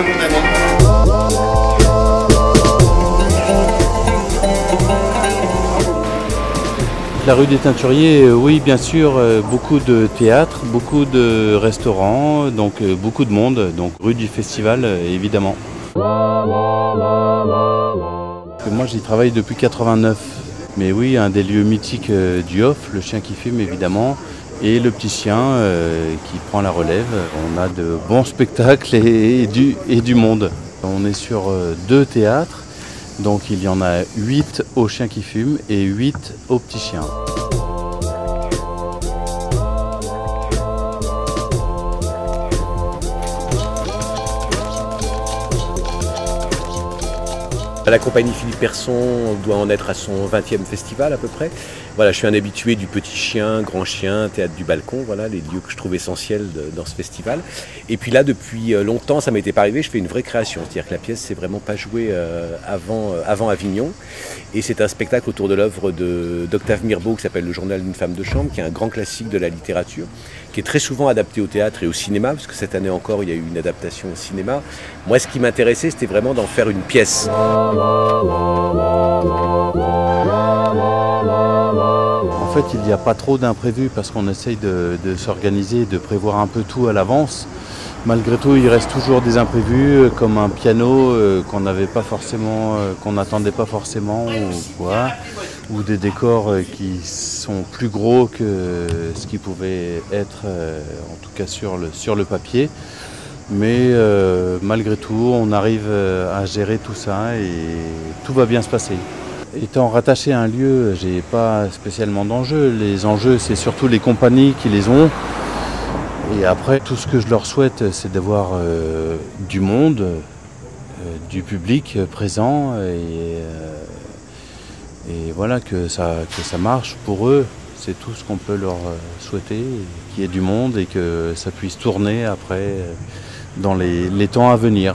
seconde année. La rue des Teinturiers, oui bien sûr, beaucoup de théâtres, beaucoup de restaurants, donc beaucoup de monde, donc rue du Festival évidemment. Moi j'y travaille depuis 89, mais oui, un des lieux mythiques du Off, le chien qui fume évidemment, et le petit chien qui prend la relève. On a de bons spectacles et du monde. On est sur 2 théâtres. Donc il y en a 8 au chien qui fume et 8 au petit chien. La compagnie Philippe Persson doit en être à son 20e festival à peu près. Voilà, je suis un habitué du Petit Chien, Grand Chien, Théâtre du Balcon, voilà les lieux que je trouve essentiels dans ce festival. Et puis là, depuis longtemps, ça m'était pas arrivé, je fais une vraie création. C'est-à-dire que la pièce s'est vraiment pas jouée avant Avignon. Et c'est un spectacle autour de l'œuvre d'Octave Mirbeau qui s'appelle Le Journal d'une femme de chambre, qui est un grand classique de la littérature, qui est très souvent adapté au théâtre et au cinéma, parce que cette année encore, il y a eu une adaptation au cinéma. Moi, ce qui m'intéressait, c'était vraiment d'en faire une pièce. En fait, il n'y a pas trop d'imprévus parce qu'on essaye de s'organiser, de prévoir un peu tout à l'avance. Malgré tout, il reste toujours des imprévus, comme un piano qu'on n'avait pas forcément, qu'on n'attendait pas forcément, ou des décors qui sont plus gros que ce qui pouvait être, en tout cas sur le papier. Mais malgré tout, on arrive à gérer tout ça et tout va bien se passer. Étant rattaché à un lieu, j'ai pas spécialement d'enjeux. Les enjeux, c'est surtout les compagnies qui les ont. Et après, tout ce que je leur souhaite, c'est d'avoir du monde, du public présent et voilà, que ça marche pour eux. C'est tout ce qu'on peut leur souhaiter, qu'il y ait du monde et que ça puisse tourner après dans les temps à venir.